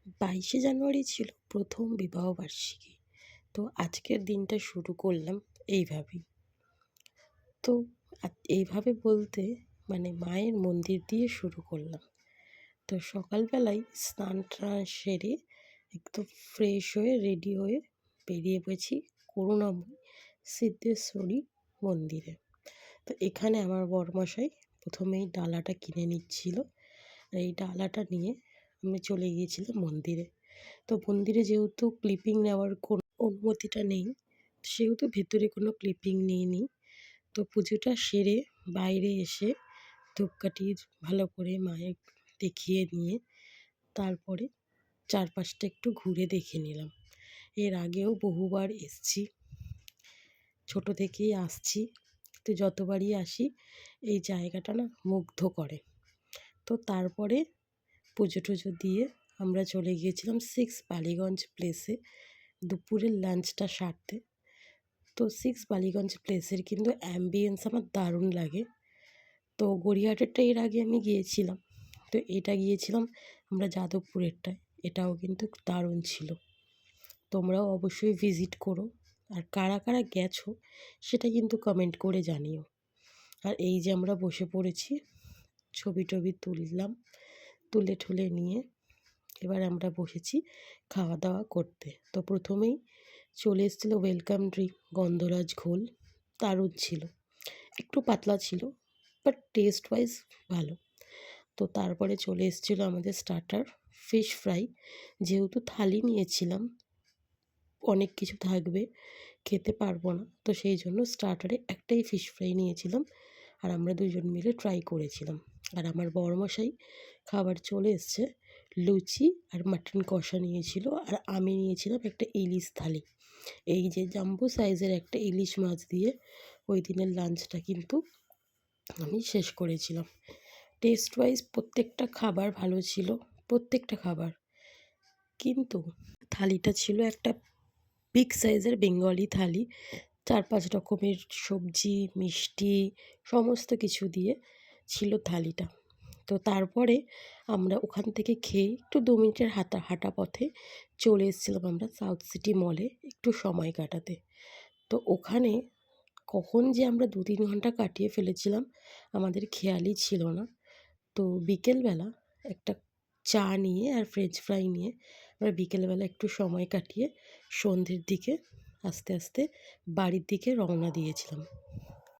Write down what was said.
22শে জানুয়ারি ছিল প্রথম বিবাহবার্ষিকী। তো আজকের দিনটা শুরু করলাম এইভাবেই। তো এইভাবে বলতে মায়ের মন্দির দিয়ে শুরু করলাম। তো সকালবেলায় স্নান-টান সেরে একদম ফ্রেশ হয়ে রেডি হয়ে বেরিয়ে পড়েছি করুণাময়ী সিদ্ধেশ্বরী মন্দিরে। তো এখানে আমার বরমশাই প্রথমেই ডালাটা কিনে নিচ্ছিল। আর এই ডালাটা নিয়ে আমি চলে গিয়েছিলাম মন্দিরে। তো মন্দিরে যেহেতু ক্লিপিং নেওয়ার কোনো অনুমতিটা নেই, সেহেতু ভেতরে কোনো ক্লিপিং নিইনি। তো পুজোটা সেরে বাইরে এসে ধূপকাঠি ভালো করে মায়ের দেখিয়ে নিয়ে তারপরে চারপাশটা একটু ঘুরে দেখে নিলাম। এর আগেও বহুবার এসেছি, ছোট থেকেই আসছি। তো যতবারই আসি এই জায়গাটা না মুগ্ধ করে। তো তারপরে পুজো টুজো দিয়ে আমরা চলে গিয়েছিলাম 6 বালিগঞ্জ প্লেসে দুপুরের লাঞ্চটা সারতে। তো 6 বালিগঞ্জ প্লেসের কিন্তু অ্যাম্বিয়েন্স আমার দারুণ লাগে। তো গড়িয়াহাটেরটা এর আগে আমি গিয়েছিলাম। তো এটা গিয়েছিলাম আমরা যাদবপুরেরটায়। এটাও কিন্তু দারুণ ছিল। তোমরাও অবশ্যই ভিজিট করো। আর কারা কারা গেছো সেটা কিন্তু কমেন্ট করে জানিও। আর এই যে আমরা বসে পড়েছি, ছবি টবি তুললাম, তুলে ঠুলে নিয়ে এবার আমরা বসেছি খাওয়া দাওয়া করতে। তো প্রথমেই চলে এসেছিলো ওয়েলকাম ড্রিঙ্ক গন্ধরাজ ঘোল, দারুণ ছিল। একটু পাতলা ছিল বাট টেস্ট ওয়াইজ ভালো। তো তারপরে চলে এসেছিলো আমাদের স্টার্টার ফিশ ফ্রাই। যেহেতু থালি নিয়েছিলাম, অনেক কিছু থাকবে, খেতে পারবো না, তো সেই জন্য স্টার্টারে একটাই ফিশ ফ্রাই নিয়েছিলাম। আর আমরা দুজন মিলে ট্রাই করেছিলাম। আর আমার বড়মশাই খাবার চলে এসছে, লুচি আর মাটন কষা নিয়েছিল। আর আমি নিয়েছিলাম একটা ইলিশ থালি। এই যে জাম্বো সাইজের একটা ইলিশ মাছ দিয়ে ওই দিনের লাঞ্চটা কিন্তু আমি শেষ করেছিলাম। টেস্ট ওয়াইজ প্রত্যেকটা খাবার ভালো ছিল, প্রত্যেকটা খাবার। কিন্তু থালিটা ছিল একটা বিগ সাইজের বেঙ্গলি থালি। 4-5 রকমের সবজি, মিষ্টি সমস্ত কিছু দিয়ে ছিল থালিটা। তো তারপরে আমরা ওখান থেকে খেয়ে একটু 2 মিনিটের হাঁটা পথে চলে এসেছিলাম আমরা সাউথ সিটি মলে একটু সময় কাটাতে। তো ওখানে কখন যে আমরা 2-3 ঘন্টা কাটিয়ে ফেলেছিলাম আমাদের খেয়ালই ছিল না। তো বিকেলবেলা একটা চা নিয়ে আর ফ্রেঞ্চ ফ্রাই নিয়ে আমরা বিকেলবেলা একটু সময় কাটিয়ে সন্ধ্যের দিকে আস্তে আস্তে বাড়ির দিকে রওনা দিয়েছিলাম।